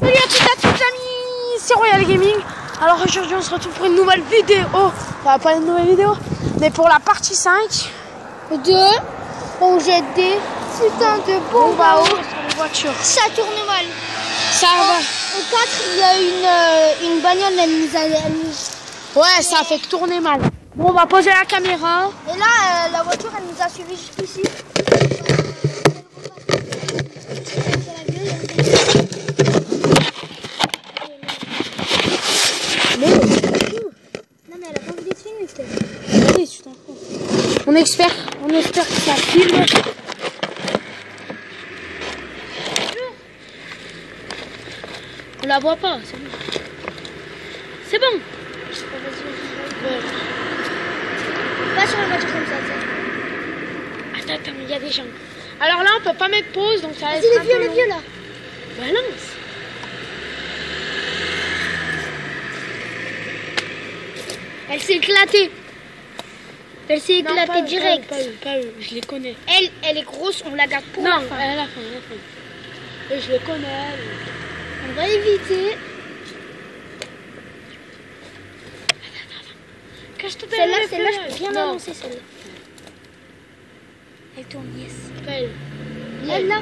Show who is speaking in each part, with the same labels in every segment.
Speaker 1: Salut à toutes les amis, c'est Royal Gaming. Alors aujourd'hui on se retrouve pour une nouvelle vidéo. Enfin pas une nouvelle vidéo, mais pour la partie 5
Speaker 2: on jette des putains de bombes à eau
Speaker 1: sur les voitures.
Speaker 2: Ça tourne mal.
Speaker 1: Ça va.
Speaker 2: Au 4 il y a une bagnole, elle nous a...
Speaker 1: Ouais, ça a fait tourner mal. Bon, on va poser la caméra.
Speaker 2: Et là la voiture elle nous a suivi jusqu'ici. Non mais elle a pas envie d'être filmée peut-être.
Speaker 1: Allez, tu t'en fous. On espère que ça filme. On la voit pas, c'est bon. C'est bon. Ouais.
Speaker 2: Pas sur la voiture comme ça.
Speaker 1: Attends, il y a des gens. Alors là, on peut pas mettre pause, donc ça va être.
Speaker 2: C'est les vieux là.
Speaker 1: Balance.
Speaker 2: Elle s'est éclatée. Elle s'est éclatée direct.
Speaker 1: Pas eux, je les connais.
Speaker 2: Elle est grosse, on la garde pour
Speaker 1: Non,
Speaker 2: la fin.
Speaker 1: à la fin. Et je les connais.
Speaker 2: On va éviter.
Speaker 1: Cache-toi.
Speaker 2: Celle-là, je peux bien avancer celle-là. Elle tourne, yes.
Speaker 1: Pelle.
Speaker 2: Elle là.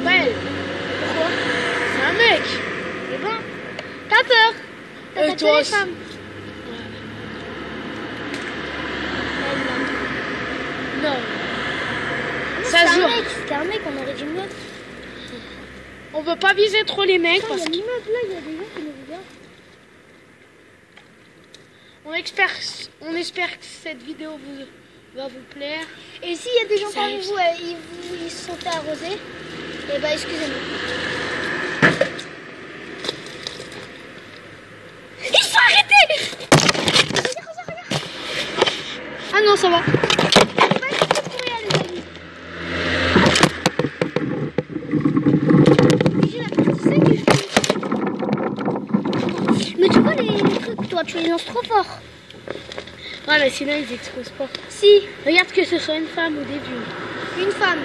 Speaker 1: Pelle.
Speaker 2: Pourquoi?
Speaker 1: C'est un mec.
Speaker 2: Eh ben, t'as peur. T'as
Speaker 1: toi
Speaker 2: peur les
Speaker 1: aussi.
Speaker 2: femmes. Elle là.
Speaker 1: Non.
Speaker 2: Non,
Speaker 1: Ça se joue.
Speaker 2: C'était un mec, on aurait dû le mettre.
Speaker 1: On veut pas viser trop les mecs
Speaker 2: Il y
Speaker 1: parce
Speaker 2: a
Speaker 1: que
Speaker 2: l'immeuble là, il y a des gens qui nous regardent.
Speaker 1: on espère que cette vidéo va vous plaire.
Speaker 2: Et s'il y a des gens
Speaker 1: Ça
Speaker 2: parmi
Speaker 1: arrive.
Speaker 2: vous, ils se sont fait arroser, eh ben excusez-moi. Il faut arrêter. Regarde. Ah non, ça va. Mais tu vois les trucs, toi, tu les lances trop fort.
Speaker 1: Ouais, mais sinon ils explosent pas.
Speaker 2: Si,
Speaker 1: Regarde que ce soit une femme au début.
Speaker 2: une femme.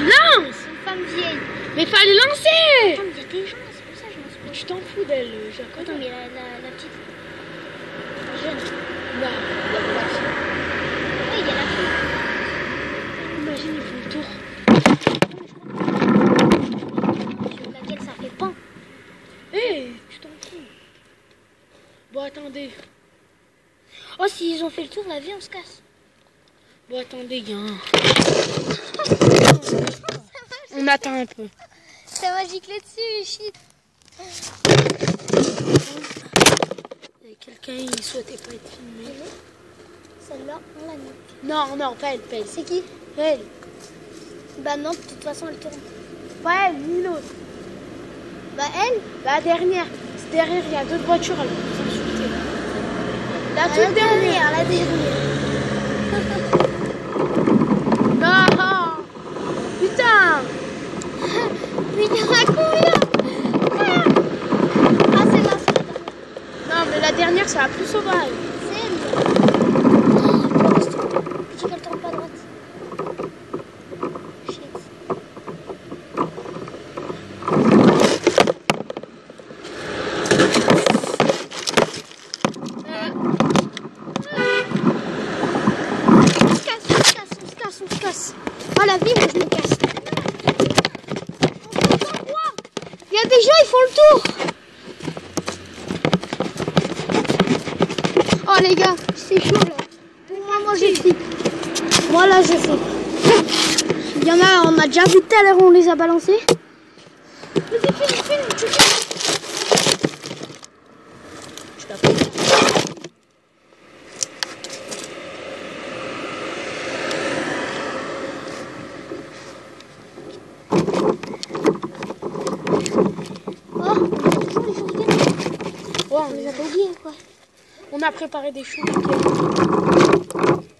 Speaker 1: Non.
Speaker 2: C'est une femme vieille.
Speaker 1: Mais fallait lancer.
Speaker 2: Attends, il y a des gens, c'est pour ça que je m'en
Speaker 1: Mais
Speaker 2: suis
Speaker 1: tu t'en fous d'elle, je la
Speaker 2: pas. Attends,
Speaker 1: connais.
Speaker 2: mais la petite. La jeune.
Speaker 1: Non, la fille.
Speaker 2: Oui, il y a la fille.
Speaker 1: Imagine, ils font le tour.
Speaker 2: Sur laquelle ça fait pain.
Speaker 1: Hé, tu t'en fous. Bon, attendez.
Speaker 2: Oh, s'ils ont fait le tour, la vie, on se casse.
Speaker 1: Bon, attendez, gars. On attend un peu.
Speaker 2: Ça va gicler dessus, shit.
Speaker 1: Et quelqu'un, il souhaitait pas être filmé.
Speaker 2: Celle-là, on la met.
Speaker 1: Non, pas elle,
Speaker 2: C'est qui?
Speaker 1: Elle.
Speaker 2: Bah non, de toute façon, elle tourne.
Speaker 1: Pas elle, ni l'autre.
Speaker 2: Bah elle?
Speaker 1: La dernière. C'est derrière, il y a d'autres voitures, elle peut vous insulter. La
Speaker 2: La
Speaker 1: toute dernière.
Speaker 2: la dernière.
Speaker 1: Non. Putain.
Speaker 2: Mais il y en a combien? Ah, c'est là, c'est la dernière.
Speaker 1: Non, mais la dernière, c'est la plus sauvage.
Speaker 2: C'est elle. Je dis qu'elle tourne pas à droite. Shit. On se casse. Oh la vie, moi je me casse. Il y a des gens, ils font le tour. Oh les gars, c'est chaud là. Pour moi je flippe. Moi là je fais. Il y en a, on a déjà vu tout à l'heure, on les a balancés. Vas-y, filme, tu filmes. Je t'appelle.
Speaker 1: Ouais,
Speaker 2: On les a pas oubliés quoi.
Speaker 1: on a préparé des choux.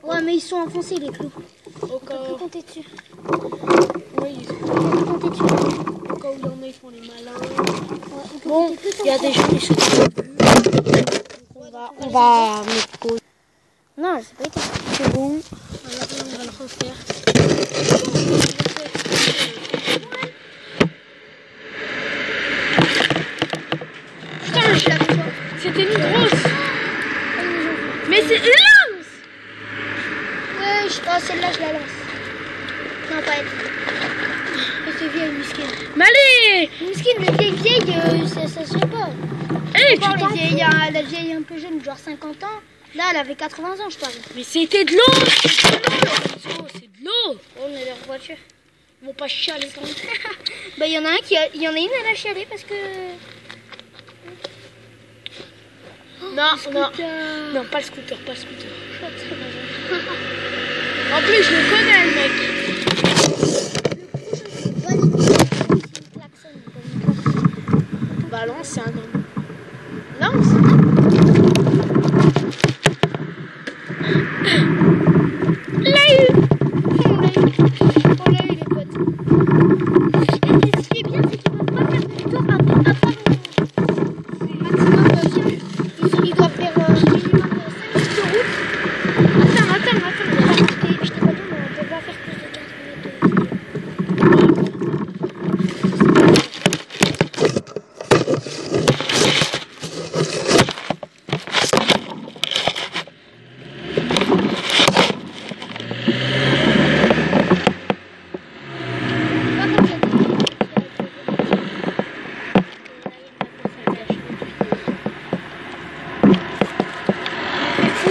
Speaker 2: Ouais mais ils sont enfoncés les clous.
Speaker 1: Au cas
Speaker 2: On peut
Speaker 1: où.
Speaker 2: compter dessus.
Speaker 1: Oui,
Speaker 2: On peut compter dessus.
Speaker 1: au cas où il y en a, ils font les malins.
Speaker 2: Ouais, on peut
Speaker 1: Bon,
Speaker 2: compter dessus,
Speaker 1: il y a des gens qui sont. On va mettre pause.
Speaker 2: Non, c'est pas été.
Speaker 1: C'est bon. Alors, on va le refaire. Eh,
Speaker 2: Mouskine, le vieille, ça se fait pas.
Speaker 1: eh, tu
Speaker 2: Encore
Speaker 1: t'en
Speaker 2: les vieilles,
Speaker 1: fous.
Speaker 2: la vieille un peu jeune, genre 50 ans. Là, elle avait 80 ans, je parle.
Speaker 1: Mais c'était de l'eau. C'est de l'eau, Lorenzo, c'est de l'eau.
Speaker 2: Oh, mais leur voiture.
Speaker 1: Ils vont pas chialer quand même.
Speaker 2: Bah, il y en a une, elle a chialé parce que.
Speaker 1: Non, non. Non, pas le scooter, pas le scooter. En plus, je le connais, le mec. Balance, c'est un homme. Non, l'a eu.
Speaker 2: On l'a eu, les potes. Et ce qui est bien, c'est qu'ils peuvent pas faire demi-tour à part maximum 5. Ils doivent faire minimum 5 minutes de route.
Speaker 1: Attends.
Speaker 2: Je t'ai pas dit, mais on peut pas faire plus de 4 minutes.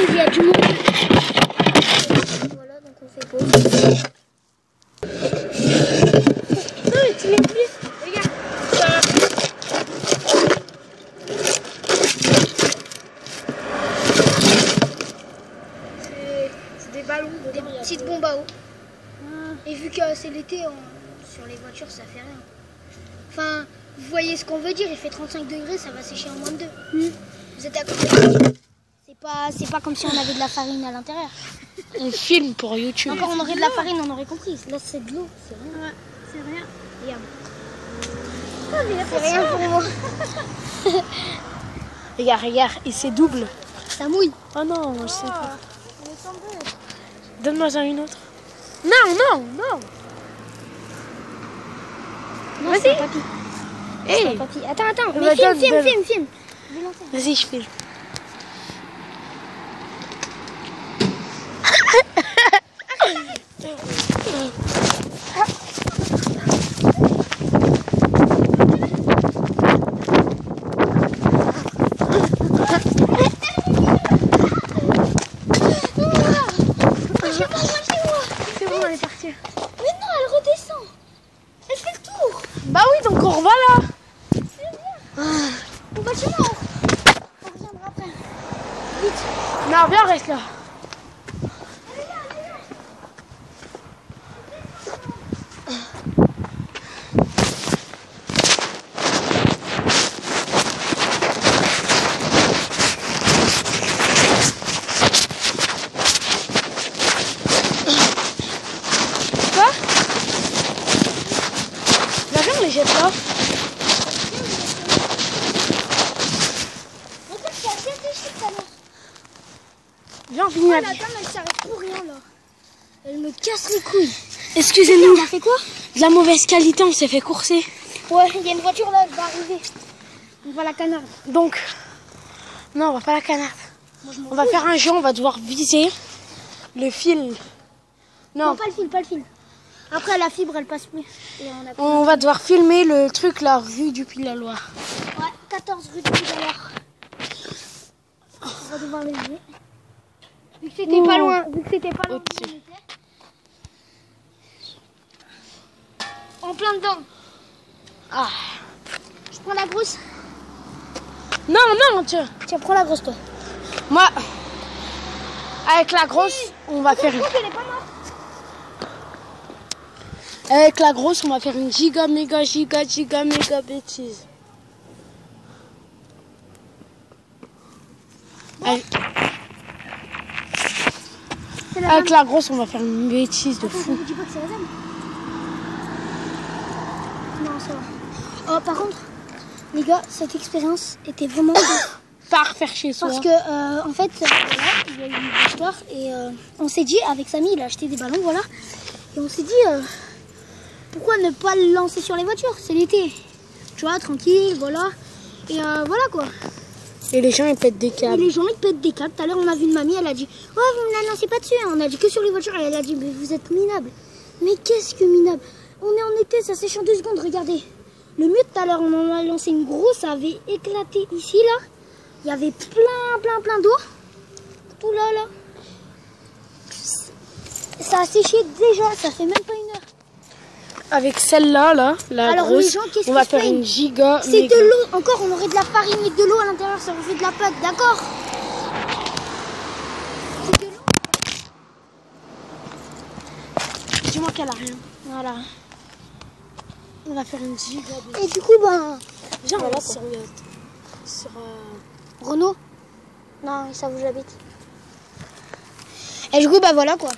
Speaker 2: Il y a du monde. Voilà, donc on fait pause.
Speaker 1: Non, tu l'es plus. Regarde. C'est des ballons
Speaker 2: Des
Speaker 1: dedans.
Speaker 2: petites bombes à eau. Et vu que c'est l'été, sur les voitures, ça fait rien. Enfin, vous voyez ce qu'on veut dire, il fait 35 degrés, ça va sécher en moins de 2. Vous êtes à côté. C'est pas comme si on avait de la farine à l'intérieur.
Speaker 1: On filme pour YouTube.
Speaker 2: Encore on aurait de la farine, on aurait compris. Là, c'est de l'eau, c'est rien.
Speaker 1: Ouais, c'est rien.
Speaker 2: Regarde. C'est rien pour moi.
Speaker 1: Regarde, et c'est double.
Speaker 2: Ça mouille.
Speaker 1: Oh non, je sais pas. Donne-moi une autre. Non.
Speaker 2: Non,
Speaker 1: Vas-y.
Speaker 2: c'est un papy.
Speaker 1: Hey.
Speaker 2: C'est un papy. Attends.
Speaker 1: Bah,
Speaker 2: Mais
Speaker 1: donne.
Speaker 2: filme. Je vais lancer.
Speaker 1: Vas-y, je filme. C'est bon, elle est partie.
Speaker 2: Mais non, elle redescend. Elle fait le tour.
Speaker 1: Bah oui, donc on revoit là.
Speaker 2: C'est bien. On va chez moi. On reviendra après. Vite.
Speaker 1: Non, viens, reste là. Quoi? Bah viens, on les jette là.
Speaker 2: Regarde, c'est assez séché tout à l'heure.
Speaker 1: Viens,
Speaker 2: Oh,
Speaker 1: viens.
Speaker 2: la dame, elle s'arrête pour rien là. Elle me casse les couilles.
Speaker 1: Excusez-nous.
Speaker 2: On a fait quoi?
Speaker 1: De la mauvaise qualité, on s'est fait courser.
Speaker 2: Ouais, il y a une voiture là, elle va arriver. On va la canarde.
Speaker 1: Donc, non, on va pas la canarde.
Speaker 2: Moi, je m'en
Speaker 1: On va
Speaker 2: fous.
Speaker 1: faire un jeu, on va devoir viser le fil.
Speaker 2: Non,
Speaker 1: Non,
Speaker 2: pas le fil. Après, la fibre, elle passe plus. Et on a plus.
Speaker 1: on va devoir filmer le truc, la rue du Puy-la-Loire.
Speaker 2: Ouais, 14 rue de Puy-la-Loire. On va devoir le lever. Vu que c'était pas loin. Vu que c'était pas loin.
Speaker 1: Au-dessus.
Speaker 2: d'où on était. En plein dedans.
Speaker 1: Ah.
Speaker 2: Je prends la grosse.
Speaker 1: Non, tiens.
Speaker 2: Tiens, prends la grosse toi.
Speaker 1: Moi, avec la grosse, on va faire une...
Speaker 2: Elle est pas morte.
Speaker 1: Avec la grosse, on va faire une giga méga bêtise. Avec,
Speaker 2: C'est la
Speaker 1: avec
Speaker 2: dame.
Speaker 1: la grosse, on va faire une bêtise de
Speaker 2: Attends, je
Speaker 1: fou.
Speaker 2: vous dis pas que c'est la dame. Non, ça va. Oh, par contre, les gars, cette expérience était vraiment cool.
Speaker 1: Pas refaire chez soi.
Speaker 2: Parce que, en fait, voilà, il y a eu une histoire et on s'est dit, avec Samy, il a acheté des ballons, voilà. Et on s'est dit, pourquoi ne pas le lancer sur les voitures? C'est l'été. Tu vois, tranquille, voilà. Et voilà quoi.
Speaker 1: Et les gens, ils pètent des
Speaker 2: Et
Speaker 1: câbles.
Speaker 2: les gens, ils pètent des câbles. Tout à l'heure, on a vu une mamie, elle a dit, oh, vous ne la lancez pas dessus. On a dit que sur les voitures. Elle a dit, mais vous êtes minable. Mais qu'est-ce que minable? On est en été, ça sèche en 2 secondes, regardez. Le mur tout à l'heure, on en a lancé une grosse, ça avait éclaté ici là. Il y avait plein d'eau. Tout là. Ça a séché déjà, ça fait même pas une heure.
Speaker 1: Avec celle-là, la
Speaker 2: Alors,
Speaker 1: grosse,
Speaker 2: les gens, qu'est-ce
Speaker 1: on va
Speaker 2: qu'ils se
Speaker 1: faire
Speaker 2: plaignent?
Speaker 1: une giga.
Speaker 2: C'est
Speaker 1: méga.
Speaker 2: de l'eau, encore on aurait de la farine et de l'eau à l'intérieur, ça aurait fait de la pâte, d'accord? C'est de l'eau.
Speaker 1: Dis-moi qu'elle a rien.
Speaker 2: Voilà.
Speaker 1: On va faire une giga.
Speaker 2: Et du coup, ben.
Speaker 1: Viens,
Speaker 2: Voilà,
Speaker 1: on va
Speaker 2: quoi.
Speaker 1: sur
Speaker 2: Renaud? Non, ça vous j'habite. Et du coup, bah voilà quoi.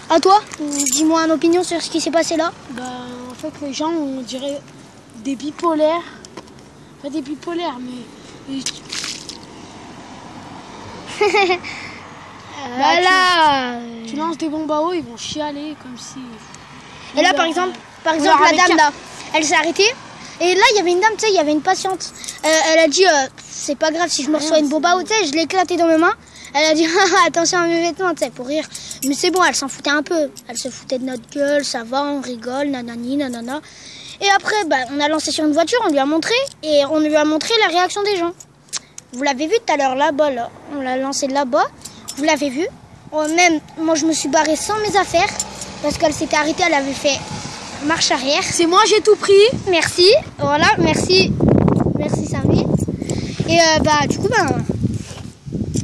Speaker 2: À toi, dis-moi une opinion sur ce qui s'est passé là.
Speaker 1: Bah, en fait, les gens, on dirait des bipolaires. Pas des bipolaires, mais.
Speaker 2: Voilà.
Speaker 1: Tu lances des bombes à eau, ils vont chialer comme si.
Speaker 2: Et là, par exemple, la dame là, elle s'est arrêtée. Et là, il y avait une dame, tu sais, il y avait une patiente. Elle a dit, c'est pas grave si je me reçois une bombe à eau, tu sais, je l'ai éclaté dans mes mains. Elle a dit, attention à mes vêtements, tu sais, pour rire. Mais c'est bon, elle s'en foutait un peu. Elle se foutait de notre gueule, ça va, on rigole, nanani, nanana. Et après, bah, on a lancé sur une voiture, on lui a montré. Et on lui a montré la réaction des gens. Vous l'avez vu tout à l'heure là-bas, là. On l'a lancé là-bas. Vous l'avez vu. Même, moi, je me suis barrée sans mes affaires. Parce qu'elle s'était arrêtée, elle avait fait marche arrière.
Speaker 1: C'est moi, j'ai tout pris.
Speaker 2: Merci, voilà, merci Samy. Et bah du coup,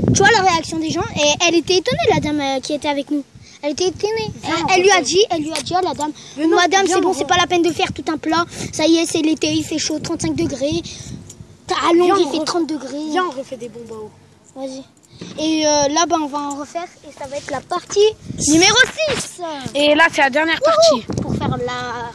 Speaker 2: tu vois la réaction des gens. Et elle était étonnée, la dame qui était avec nous. Elle était étonnée. Elle lui a dit à la dame, madame, c'est bon, c'est pas la peine de faire tout un plat. Ça y est, c'est l'été, il fait chaud, 35 degrés. À Londres, il fait 30 degrés.
Speaker 1: Viens, on refait des bombes à eau.
Speaker 2: Vas-y. Et là, on va en refaire. Et ça va être la partie numéro 6.
Speaker 1: Et là, c'est la dernière partie.
Speaker 2: Pour faire la